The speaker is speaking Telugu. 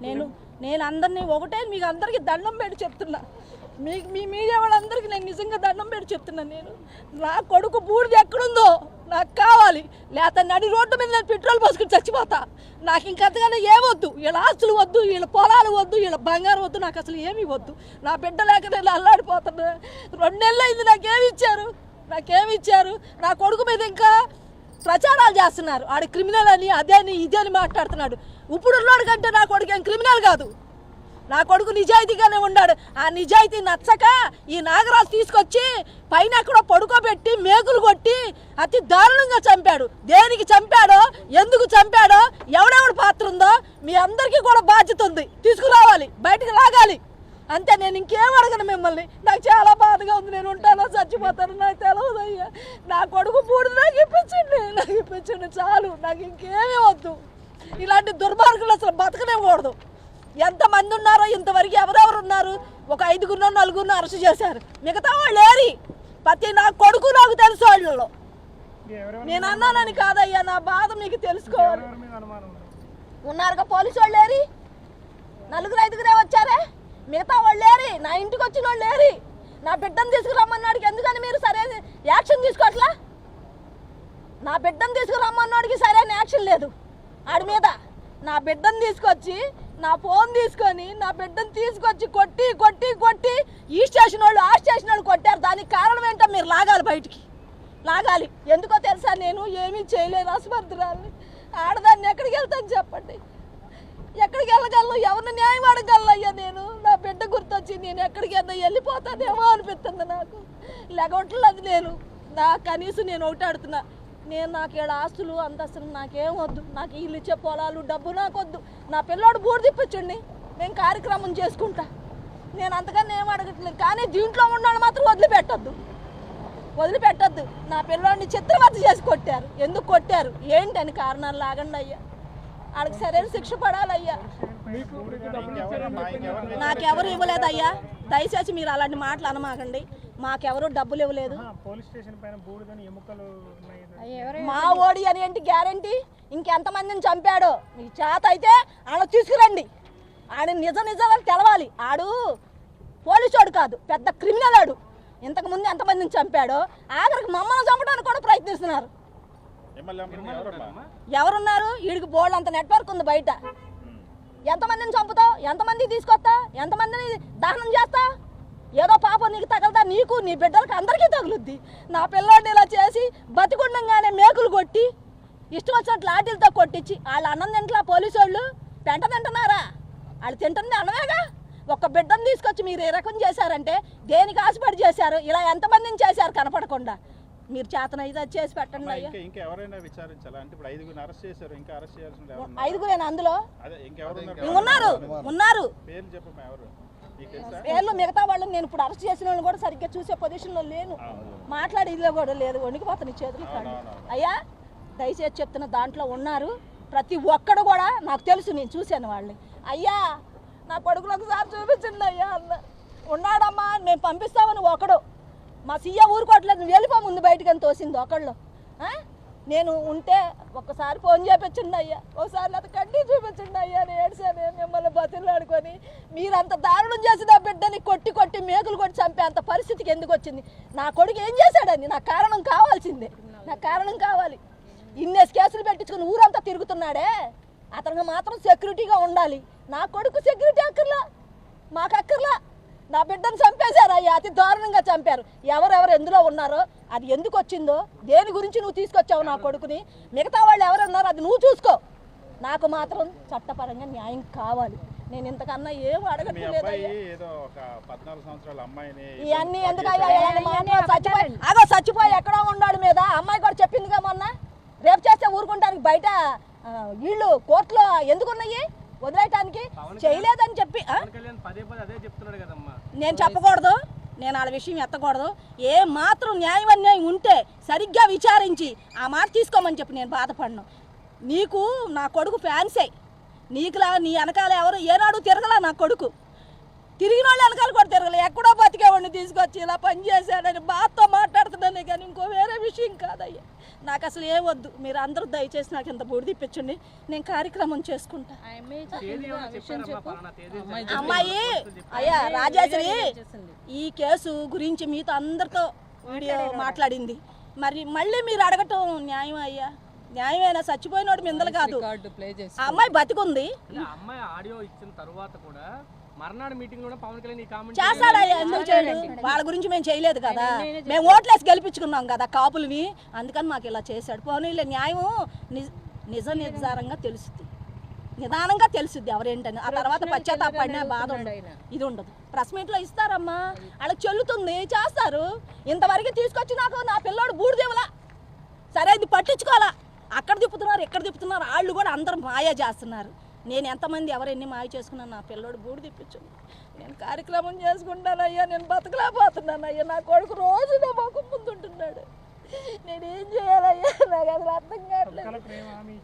నేను అందరినీ ఒకటే మీకు అందరికీ దండం పెట్టి చెప్తున్నా. మీ మీడియా వాళ్ళందరికీ నేను నిజంగా దండం పెట్టి చెప్తున్నాను. నేను నా కొడుకు బూడిద ఎక్కడుందో నాకు కావాలి, లేకపోతే నడి రోడ్డు మీద నేను పెట్రోల్ పోసుకుని చచ్చిపోతా. నాకు ఇంకంతగానే ఏమొద్దు, వీళ్ళ ఆస్తులు వద్దు, వీళ్ళ పొలాలు వద్దు, వీళ్ళ బంగారం వద్దు, నాకు అసలు ఏమీ వద్దు. నా బిడ్డ లేక నేను అల్లాడిపోతున్నా. 2 నెలలు అయింది, నాకేమి ఇచ్చారు? నా కొడుకు మీద ఇంకా ప్రచారాలు చేస్తున్నారు. ఆడు క్రిమినల్ అని అదేని ఇదేని మాట్లాడుతున్నాడు. ఇప్పుడు ఉన్నాడు కంటే నా కొడుకు ఏం క్రిమినల్ కాదు. నా కొడుకు నిజాయితీగానే ఉన్నాడు. ఆ నిజాయితీ నచ్చక ఈ నాగరాజు తీసుకొచ్చి పైన ఎక్కడో పడుకోబెట్టి మేకులు కొట్టి అతి దారుణంగా చంపాడు. దేనికి చంపాడో, ఎందుకు చంపాడో, ఎవడెవడు పాత్ర ఉందో మీ అందరికీ కూడా బాధ్యత ఉంది. తీసుకురావాలి, బయటకు లాగాలి. అంతే. నేను ఇంకేం అడగను మిమ్మల్ని. నాకు చాలా బాధగా ఉంది. నేను ఉంటానో చచ్చిపోతాను నాకు తెలియదు అయ్యా. నా కొడుకు పూడి నాకు ఇప్పించండి చాలు. నాకు ఇంకేమీ వద్దు. ఇలాంటి దుర్మార్గులు అసలు బతకనేకూడదు. ఎంతమంది ఉన్నారో ఇంతవరకు ఎవరెవరు ఉన్నారు? ఒక 5గురినో 4గురినో అరెస్ట్ చేశారు. మిగతా వాళ్ళు ఏరి ప్రతి నా కొడుకు నాకు తెలుసు. వాళ్ళలో నేను అన్నానని కాదయ్యా, నా బాధ మీకు తెలుసుకోవాలి. ఉన్నారుగా పోలీసు వాళ్ళు ఏరి, 4-5గురే వచ్చారే. మిగతా వాళ్ళు ఏరి, నా ఇంటికి వచ్చిన వాళ్ళు ఏరి. నా బిడ్డను తీసుకురమ్మన్నాడికి ఎందుకని మీరు సరైన యాక్షన్ తీసుకోవట్లా? నా బిడ్డను తీసుకురమ్మన్నాడికి సరైన యాక్షన్ లేదు ఆడి మీద. నా బిడ్డను తీసుకొచ్చి, నా ఫోన్ తీసుకొని, నా బిడ్డను తీసుకొచ్చి కొట్టి కొట్టి కొట్టి ఈ స్టేషన్ వాళ్ళు ఆ స్టేషన్ వాళ్ళు కొట్టారు. దానికి కారణం ఏంటో మీరు లాగాలి, బయటికి లాగాలి. ఎందుకో తెలుసా, నేను ఏమీ చేయలేను. అస్మర్థురాలని ఆడదాన్ని ఎక్కడికి వెళ్తాను చెప్పండి? ఎక్కడికి వెళ్ళగలను? ఎవరిని న్యాయం అడగలను అయ్యా? నేను నా బిడ్డ గుర్తొచ్చి నేను ఎక్కడికి వెళ్ళిపోతానేమో అనిపిస్తుంది నాకు. లేకపోవట్లేదు. నేను కనీసం నేను ఒకటి ఆడుతున్నా. నాకు ఏడు ఆస్తులు అంతస్తులు నాకేం వద్దు. నాకు వీళ్ళు ఇచ్చే పొలాలు డబ్బు నాకు వద్దు. నా పిల్లోడు బూడి తిప్పించండి, నేను కార్యక్రమం చేసుకుంటా. నేను అంతకన్నా ఏం అడగట్లేదు. కానీ దీంట్లో ఉన్నాడు మాత్రం వదిలిపెట్టద్దు. నా పిల్లోడిని చిత్రవత చేసి కొట్టారు. ఎందుకు కొట్టారు ఏంటని కారణాలు లాగండి అయ్యా. ఆడికి సరైన శిక్ష పడాలయ్యా. నాకెవరు ఇవ్వలేదయ్యా. దయచేసి మీరు అలాంటి మాటలు అనమాకండి. మాకెవరు డబ్బులు ఇవ్వలేదు. మా ఓడి అని ఏంటి గ్యారంటీ? ఇంకెంతమందిని చంపాడో మీకు చేత అయితే ఆడ తీసుకురండి. ఆడ నిజాలు తెలవాలి. ఆడు పోలీసోడు కాదు, పెద్ద క్రిమినల్. ఆడు ఇంతకుముందు ఎంతమందిని చంపాడో ఆఖరికి మమ్మల్ని చంపడానికి కూడా ప్రయత్నిస్తున్నారు. ఎవరున్నారు? వీడికి బోర్డు అంత నెట్వర్క్ ఉంది బయట. ఎంతమందిని చంపుతావు? ఎంతమందిని తీసుకొస్తావు? ఎంతమందిని దహనం చేస్తావు? ఏదో పాపం నీకు తగలదా? నీకు, నీ బిడ్డలకు అందరికీ తగులుద్ది. నా పిల్లోడిని ఇలా చేసి బతికుండంగానే మేకులు కొట్టి ఇష్టం వచ్చినట్లు లాఠీలతో కొట్టించి వాళ్ళ అన్నం తింటలా పోలీసు వాళ్ళు పెంట తింటున్నారా? వాళ్ళు తింటుంది అన్నమేగా. ఒక్క బిడ్డను తీసుకొచ్చి మీరు ఏ రకం చేశారంటే దేనికి ఆశపడి చేశారు? ఇలా ఎంతమందిని చేశారు కనపడకుండా? మీరు చేతన ఇది చేసి పెట్టండి అయ్యా. ఐదుగురేనా అందులో? ఉన్నారు పేర్లు. మిగతా వాళ్ళని నేను ఇప్పుడు అరెస్ట్ చేసిన వాళ్ళని కూడా సరిగ్గా చూసే పొజిషన్లో లేను. మాట్లాడి ఇదిలో కూడా లేదు. వణికిపోతాను చేతులు కాదు అయ్యా. దయచేసి చెప్తున్న దాంట్లో ఉన్నారు ప్రతి ఒక్కడు కూడా. నాకు తెలుసు, నేను చూశాను వాళ్ళని. అయ్యా నా కొడుకులు ఒకసారి చూపించండి అయ్యా అన్న. ఉన్నాడమ్మా మేము పంపిస్తామని ఒకడు. మా సీఏ ఊరుకోవట్లేదు, నువ్వు వెళ్ళిపో ముందు బయటకు అని తోసింది ఒకళ్ళు. నేను ఉంటే ఒక్కసారి ఫోన్ చేపించండి అయ్యా, ఒకసారి అది కడ్డీ చూపించండి అయ్యా. నేను ఏడ్చాను మిమ్మల్ని బతిలాడుకొని. మీరంత దారుణం చేసి నా బిడ్డని కొట్టి కొట్టి మేకులు కొట్టి చంపే అంత పరిస్థితికి ఎందుకు వచ్చింది? నా కొడుకు ఏం చేశాడని నాకు కారణం కావాల్సిందే. నాకు కారణం కావాలి. ఇన్నేసి కేసులు పెట్టించుకుని ఊరంతా తిరుగుతున్నాడే, అతనికి మాత్రం సెక్యూరిటీగా ఉండాలి. నా కొడుకు సెక్యూరిటీ అక్కర్లా, మాకు అక్కర్లా. నా బిడ్డను చంపేశారు అయ్యా, అతి దారుణంగా చంపారు. ఎవరెవరు ఎందులో ఉన్నారో, అది ఎందుకు వచ్చిందో, దేని గురించి నువ్వు తీసుకొచ్చావు నా కొడుకుని, మిగతా వాళ్ళు ఎవరున్నారో అది నువ్వు చూసుకో. నాకు మాత్రం చట్టపరంగా న్యాయం కావాలి. నేను ఇంతకన్నా ఏం అడగట్లేదు. ఇవన్నీ ఎందుకు అదో చచ్చిపోయి ఎక్కడో ఉన్నాడు మీద. అమ్మాయి కూడా చెప్పిందిగా మొన్న, రేపు చేస్తే ఊరుకుంటానికి బయట వీళ్ళు కోర్టులో ఎందుకున్నాయి వదిలేయటానికి చేయలేదని చెప్పి నేను చెప్పకూడదు. నేను వాళ్ళ విషయం ఎత్తకూడదు. ఏ మాత్రం న్యాయం అన్యాయం ఉంటే సరిగ్గా విచారించి ఆ మాట తీసుకోమని చెప్పి నేను బాధపడను. నీకు నా కొడుకు ఫ్యాన్సే. నీకులా నీ వెనకాల ఎవరు ఏనాడు తిరగలా నా కొడుకు. తిరిగిన వాళ్ళు వెనకాల కూడా తిరగలే, ఎక్కడో బతికేవాడిని తీసుకొచ్చి ఇలా పని చేశాడని బాధతో మాట్లాడుతున్నానే కానీ ఇంకో వేరే విషయం కాదయ్యా. నాకు అసలు ఏ వద్దు, మీరు అందరూ దయచేసి నాకు ఇంత బూడి తెప్పించండి, నేను కార్యక్రమం చేసుకుంటా. అమ్మాయి అయ్యా రాజేశ్వరి ఈ కేసు గురించి మీతో అందరితో వీడియో మాట్లాడింది, మరి మళ్ళీ మీరు అడగటం న్యాయం అయ్యా? న్యాయమైనా చచ్చిపోయినోడు మిందలు కాదు, ఆ అమ్మాయి బతికుంది. అమ్మాయి ఆడియో ఇచ్చిన తర్వాత కూడా మర్నాడు మీటింగ్ లో పవన్ కళ్యాణ్ ఈ కామెంట్ చేస్తాడయ్యా, ఎందుకు చేయడు? వాళ్ళ గురించి మేము చేయలేదు కదా, మేము ఓట్లేసి గెలిపించుకున్నాం కదా కాపులని, అందుకని మాకు ఇలా చేశాడు. పోనీలే, న్యాయం నిజ నిర్ధారంగా తెలుస్తుంది, నిదానంగా తెలుస్తుంది ఎవరేంటని. ఆ తర్వాత పశ్చాత్తాపడిన బాధ ఉండదు, ఇది ఉండదు. ప్రెస్ మీట్లో ఇస్తారమ్మా, వాళ్ళకి చెల్లుతుంది, చేస్తారు. ఇంతవరకు తీసుకొచ్చి నాకు నా పిల్లోడు బూడిదేవలా, సరే ఇది పట్టించుకోవాలా, అక్కడ తిప్పుతున్నారు ఇక్కడ తిప్పుతున్నారు, వాళ్ళు కూడా అందరూ మాయా చేస్తున్నారు. నేను ఎంతమంది ఎవరెన్ని మాయ చేసుకున్నాను, నా పిల్లోడు బూడి తిప్పించు, నేను కార్యక్రమం చేసుకుంటానయ్యా, నేను బతకలేకపోతున్నానయ్యా. నా కొడుకు రోజు నా మొక్క ముందు ఉంటున్నాడు, నేనేం చేయాలయ్యా? నాకు అసలు అర్థం కావట్లేదు.